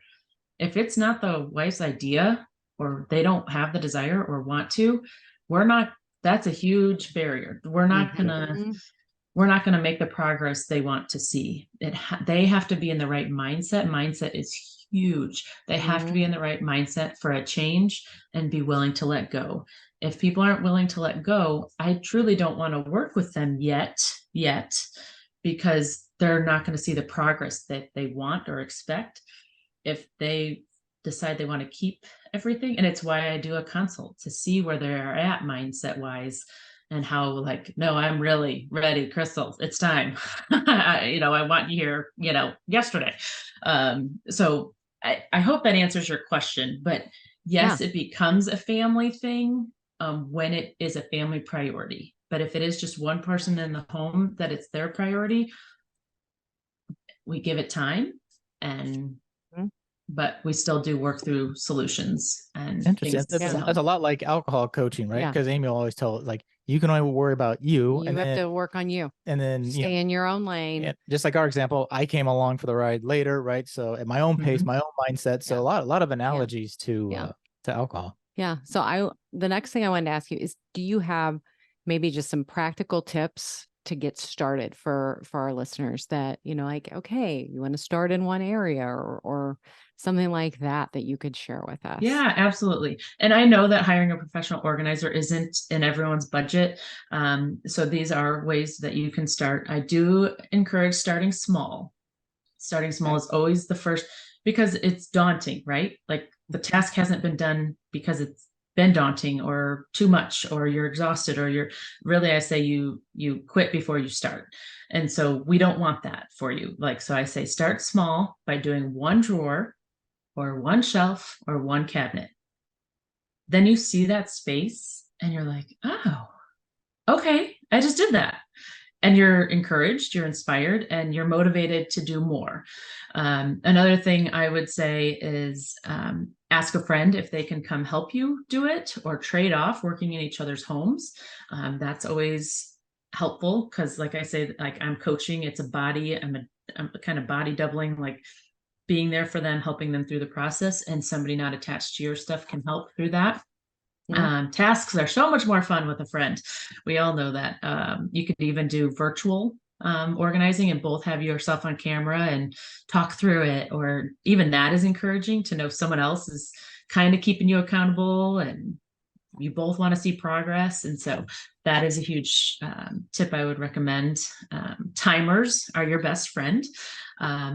If it's not the wife's idea, or they don't have the desire or want to, that's a huge barrier. We're not gonna make the progress they want to see. They have to be in the right mindset. Mindset is huge. They have to be in the right mindset for a change and be willing to let go. If people aren't willing to let go, I truly don't want to work with them yet, because they're not going to see the progress that they want or expect if they decide they want to keep everything. And it's why I do a consult to see where they're at mindset wise, and how, like, no, I'm really ready, Crystal, it's time. I want you here, yesterday. So I hope that answers your question. But yes, it becomes a family thing when it is a family priority. But if it is just one person in the home that it's their priority, we give it time, but we still do work through solutions and Interesting. things. That's a lot like alcohol coaching, right? Yeah. Because Amy will always tell, like, you can only worry about you. You have to work on you. And then stay in your own lane. Just like our example, I came along for the ride later, right? So at my own pace, my own mindset. So a lot of analogies to alcohol. Yeah. So the next thing I wanted to ask you is, do you have maybe just some practical tips to get started for our listeners that, like, okay, you want to start in one area or something like that you could share with us? Yeah, absolutely. And I know that hiring a professional organizer isn't in everyone's budget. So these are ways that you can start. I do encourage starting small. Starting small is always the first, because it's daunting, right? Like the task hasn't been done because it's been daunting or too much, or you're exhausted, or you're really, I say you quit before you start. And so we don't want that for you. Like, so I say start small by doing one drawer or one shelf or one cabinet. Then you see that space and you're like, oh, okay, I just did that. And you're encouraged, you're inspired, and you're motivated to do more. Another thing I would say is ask a friend if they can come help you do it, or trade off working in each other's homes. That's always helpful because, like I say, like I'm coaching, it's a body, I'm a kind of body doubling, like being there for them, helping them through the process, and somebody not attached to your stuff can help through that. Tasks are so much more fun with a friend. We all know that. You could even do virtual organizing and both have yourself on camera and talk through it, or even that is encouraging to know someone else is kind of keeping you accountable and you both want to see progress. And so that is a huge tip I would recommend. Timers are your best friend.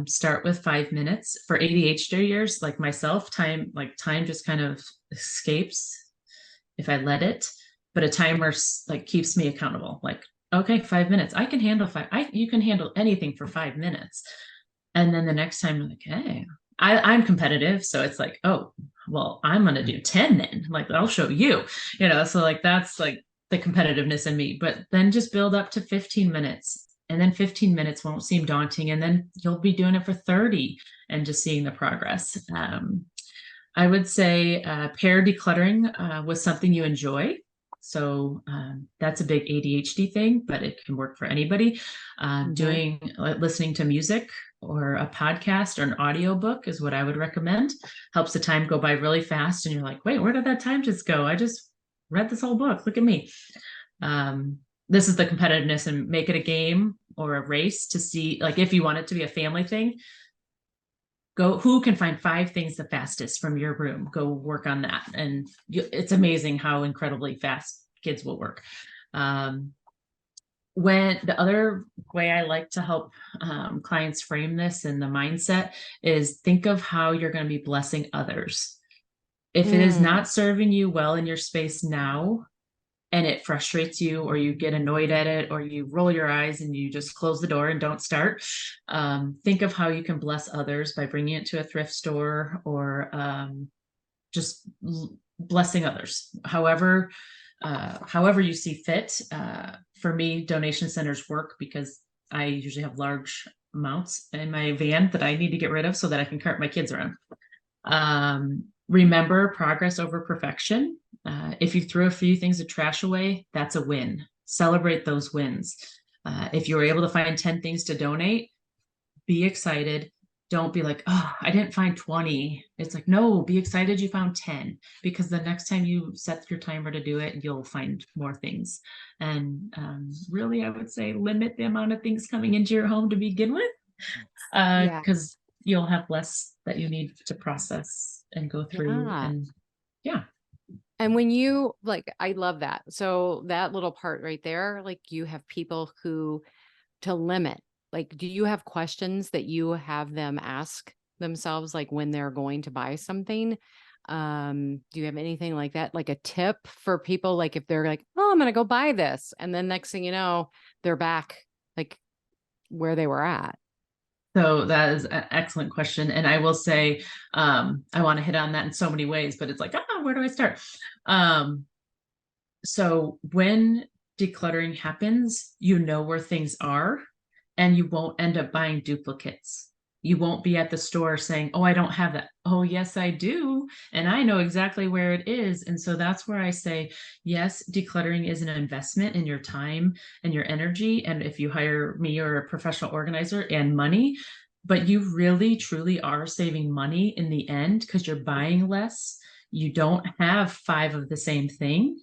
Start with 5 minutes. For ADHDers like myself, time just kind of escapes if I let it, but a timer like keeps me accountable. Like, okay, 5 minutes, I can handle you can handle anything for 5 minutes. And then the next time I'm like, hey, I'm competitive. So it's like, oh, well, I'm going to do 10 then. Like, I'll show you, so like, that's like the competitiveness in me. But then just build up to 15 minutes. And then 15 minutes won't seem daunting. And then you'll be doing it for 30 and just seeing the progress. I would say pair decluttering with something you enjoy. So that's a big ADHD thing, but it can work for anybody. Listening to music or a podcast or an audiobook is what I would recommend. Helps the time go by really fast. And you're like, wait, where did that time just go? I just read this whole book. Look at me. This is the competitiveness, and make it a game or a race to see, like, if you want it to be a family thing, go, who can find 5 things the fastest from your room? Go work on that. And it's amazing how incredibly fast kids will work. When the other way I like to help clients frame this in the mindset is think of how you're going to be blessing others. If it is not serving you well in your space now, and it frustrates you, or you get annoyed at it, or you roll your eyes and you just close the door and don't start, think of how you can bless others by bringing it to a thrift store, or just blessing others, however you see fit. For me, donation centers work because I usually have large amounts in my van that I need to get rid of so that I can cart my kids around. Remember progress over perfection. If you threw a few things of trash away, that's a win. Celebrate those wins. If you were able to find 10 things to donate, be excited. Don't be like, oh, I didn't find 20. It's like, no, be excited you found 10, because the next time you set your timer to do it, you'll find more things. And really, I would say limit the amount of things coming into your home to begin with, because you'll have less that you need to process and go through. And and when you, like, I love that. So that little part right there, like, you have people who to limit, like, do you have questions that you have them ask themselves, like, when they're going to buy something? Do you have anything like that, like a tip for people, like, if they're like, oh, I'm going to go buy this, and then next thing you know, they're back like where they were at? So that is an excellent question. And I will say, I want to hit on that in so many ways, but it's like, where do I start? So when decluttering happens, you know where things are, and you won't end up buying duplicates. You won't be at the store saying, oh, I don't have that. Oh, yes, I do. And I know exactly where it is. And so that's where I say, yes, decluttering is an investment in your time and your energy. And if you hire me or a professional organizer, and money, but you really, truly are saving money in the end, because you're buying less. you don't have 5 of the same thing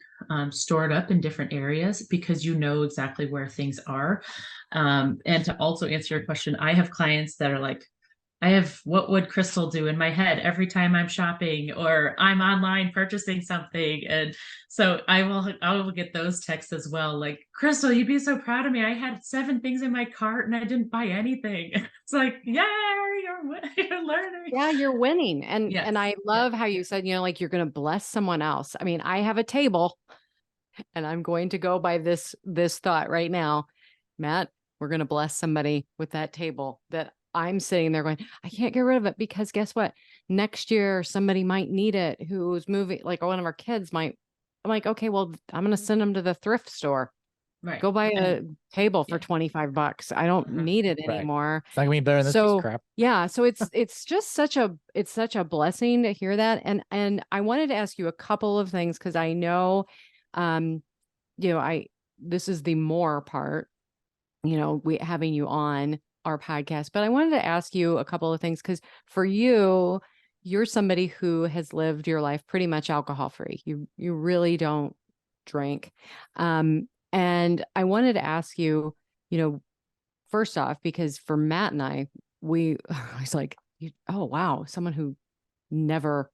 stored up in different areas, because you know exactly where things are. And to also answer your question, I have clients that are like, I have what would Crystal do in my head every time I'm shopping or I'm online purchasing something. And so I will get those texts as well. Like, Crystal, you'd be so proud of me. I had 7 things in my cart and I didn't buy anything. It's like, yeah, you're learning. Yeah, you're winning. And Yes. and I love how you said, like you're going to bless someone else. I mean, I have a table and I'm going to go by this thought right now. Matt, we're going to bless somebody with that table that I'm sitting there going, I can't get rid of it, because guess what? Next year, somebody might need it who's moving, like one of our kids might. I'm like, okay, well, I'm going to send them to the thrift store. Right. Go buy a table for yeah. $25. I don't need it Right. anymore. It's not gonna be better than this piece of crap. Yeah. So it's just such a blessing to hear that. And I wanted to ask you a couple of things, because I know, this is the more part, we having you on our podcast, but I wanted to ask you a couple of things, because for you're somebody who has lived your life pretty much alcohol free. You really don't drink. And I wanted to ask you, first off, because for Matt and I was like, oh, wow, someone who never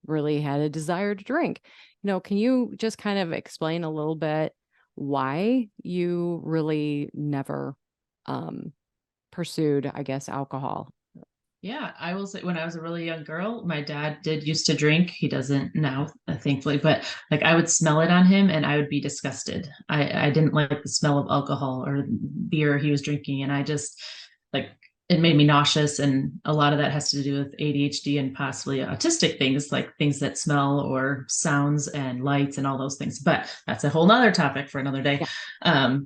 really had a desire to drink. Can you just kind of explain a little bit why you really never pursued, I guess, alcohol? Yeah, I will say, when I was a really young girl, my dad did used to drink. He doesn't now, thankfully, but like I would smell it on him and I would be disgusted. I didn't like the smell of alcohol or beer he was drinking. And I just like, it made me nauseous. And a lot of that has to do with ADHD and possibly autistic things, like things that smell or sounds and lights and all those things. But that's a whole nother topic for another day. Yeah.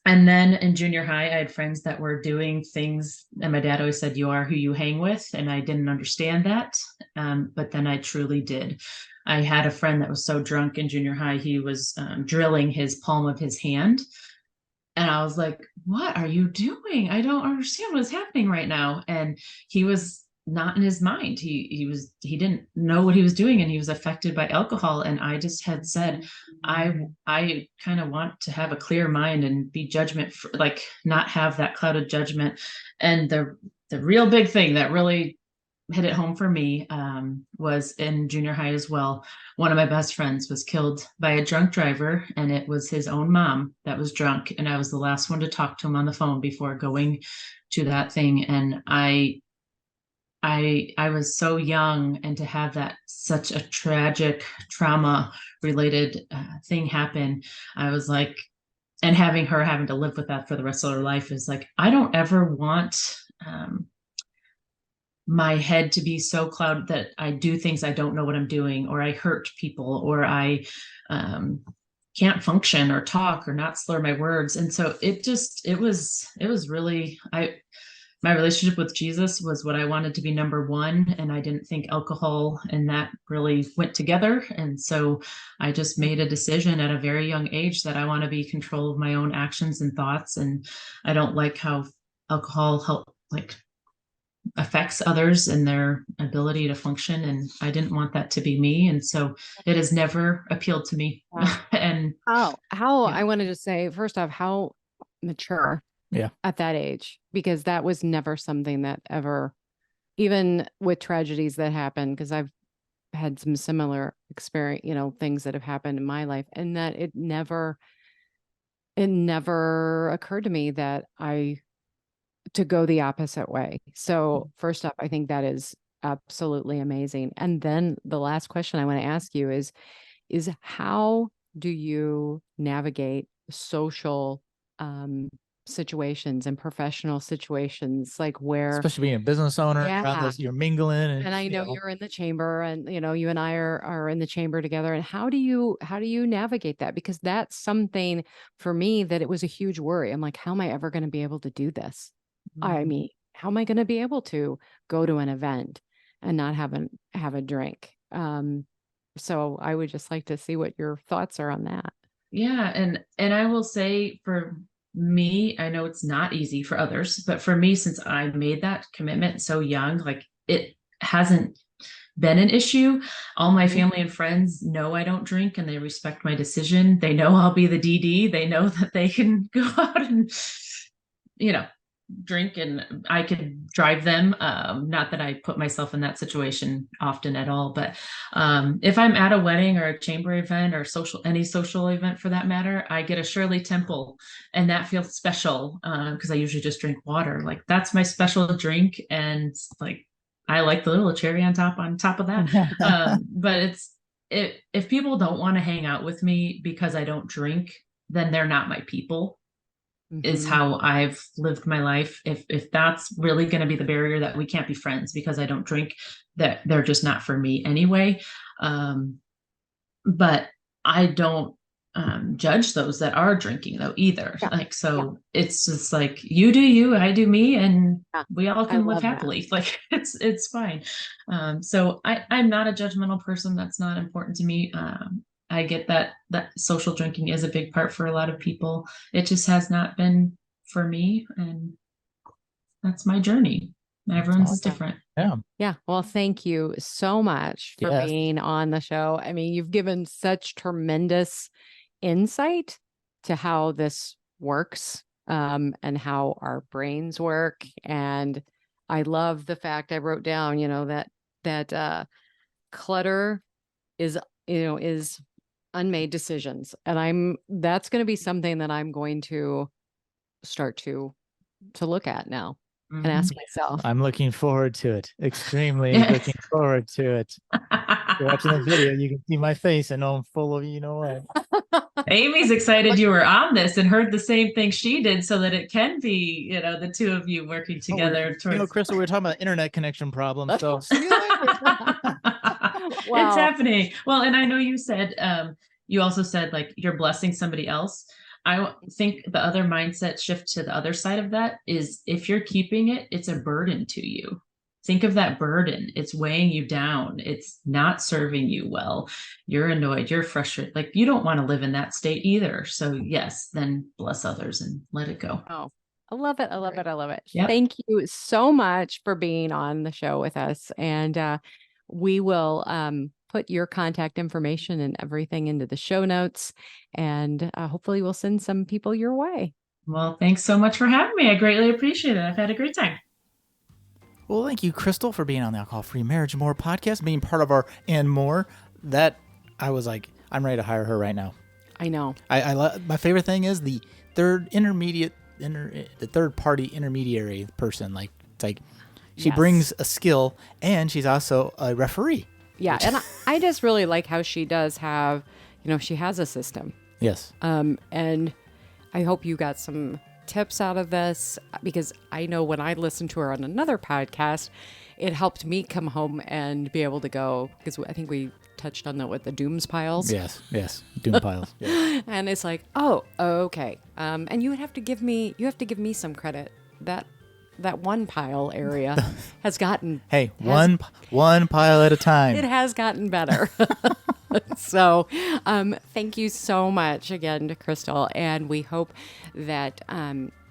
And then in junior high, I had friends that were doing things, and my dad always said, you are who you hang with. And I didn't understand that. But then I truly did. I had a friend that was so drunk in junior high, he was drilling his palm of his hand. And I was like, what are you doing? I don't understand what's happening right now. And he was not in his mind. He didn't know what he was doing, and he was affected by alcohol. And I just had said, I kind of want to have a clear mind and be judgment for, like, not have that clouded judgment. And the real big thing that really hit it home for me was in junior high as well. One of my best friends was killed by a drunk driver, and it was his own mom that was drunk. And I was the last one to talk to him on the phone before going to that thing. And I was so young, and to have that such a tragic trauma related thing happen, I was like, and having to live with that for the rest of her life is like, I don't ever want my head to be so clouded that I do things I don't know what I'm doing, or I hurt people, or I can't function or talk or not slur my words. And so it was really, my relationship with Jesus was what I wanted to be number one. And I didn't think alcohol and that really went together. And so I just made a decision at a very young age that I want to be in control of my own actions and thoughts. And I don't like how alcohol affects others and their ability to function. And I didn't want that to be me. And so it has never appealed to me. Wow. And how yeah. I wanted to say, first off, how mature at that age, because that was never something that ever, even with tragedies that happen, because I've had some similar experience, things that have happened in my life, and that it never occurred to me that to go the opposite way. So first up, I think that is absolutely amazing. And then the last question I want to ask you is how do you navigate social situations and professional situations, like where, especially being a business owner, you're mingling, and I know you're in the chamber, and you and I are in the chamber together. And how do you navigate that? Because that's something for me that it was a huge worry. I'm like, how am I ever going to be able to do this? I mean, how am I going to be able to go to an event and not have a drink? So I would just like to see what your thoughts are on that. Yeah. And I will say, for me, I know it's not easy for others, but for me, since I made that commitment so young, like, it hasn't been an issue. All my family and friends know I don't drink, and they respect my decision. They know I'll be the DD. They know that they can go out and, drink, and I could drive them. Not that I put myself in that situation often at all, but if I'm at a wedding or a chamber event or any social event for that matter, I get a Shirley Temple, and that feels special because I usually just drink water. Like, that's my special drink, and like, I like the little cherry on top of that. But if people don't want to hang out with me because I don't drink, then they're not my people. Is how I've lived my life. If that's really going to be the barrier, that we can't be friends because I don't drink, that they're just not for me anyway. But I don't judge those that are drinking though either. It's just like, you do you, I do me, and we all can live happily. Like, it's fine. So I'm not a judgmental person. That's not important to me. I get that social drinking is a big part for a lot of people. It just has not been for me, and that's my journey. Everyone's is different. Yeah. Well, thank you so much for being on the show. I mean, you've given such tremendous insight to how this works, and how our brains work. And I love the fact I wrote down, that clutter is unmade decisions. And that's going to be something that I'm going to start to look at now and ask myself. I'm looking forward to it. Extremely looking forward to it. If you're watching the video, you can see my face. I know I'm full of, what. Amy's excited you were on this and heard the same thing she did, so that it can be, the two of you working together. Crystal, we were talking about internet connection problems. So see you later. It's happening. Well, and I know you said, you also said like you're blessing somebody else. I think the other mindset shift to the other side of that is, if you're keeping it, it's a burden to you. Think of that burden. It's weighing you down. It's not serving you well. You're annoyed. You're frustrated. Like, you don't want to live in that state either. So yes, then bless others and let it go. Oh, I love it. I love it. I love it. Yep. Thank you so much for being on the show with us. And we will put your contact information and everything into the show notes. And hopefully we'll send some people your way. Well, thanks so much for having me. I greatly appreciate it. I've had a great time. Well, thank you, Crystal, for being on the Alcohol-Free Marriage and More podcast, being part of our And More. That, I was like, I'm ready to hire her right now. I know. I love, my favorite thing is the third party intermediary person. Like, it's like she brings a skill, and she's also a referee. Yeah, and I just really like how she does have, she has a system. Yes. And I hope you got some tips out of this, because I know when I listened to her on another podcast, it helped me come home and be able to go, because I think we touched on that with the dooms piles. Yes, doom piles. Yes. And it's like, oh, okay. And you have to give me some credit. That one pile area has gotten one pile at a time. It has gotten better. So thank you so much again to Crystal, and we hope that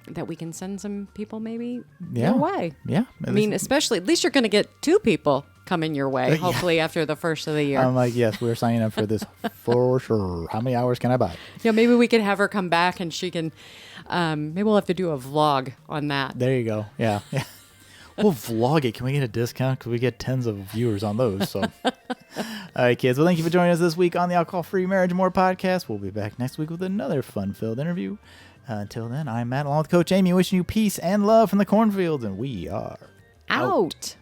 that we can send some people maybe your way. Yeah. I mean, especially, at least you're going to get 2 people coming your way, hopefully after the first of the year. I'm like, yes, we're signing up for this for sure. How many hours can I buy? Yeah, maybe we could have her come back, and she can, maybe we'll have to do a vlog on that. There you go. Yeah. We'll vlog it. Can we get a discount? Because we get tens of viewers on those. So, all right, kids. Well, thank you for joining us this week on the Alcohol-Free Marriage and More podcast. We'll be back next week with another fun-filled interview. Until then, I'm Matt, along with Coach Amy, wishing you peace and love from the cornfields, and we are out.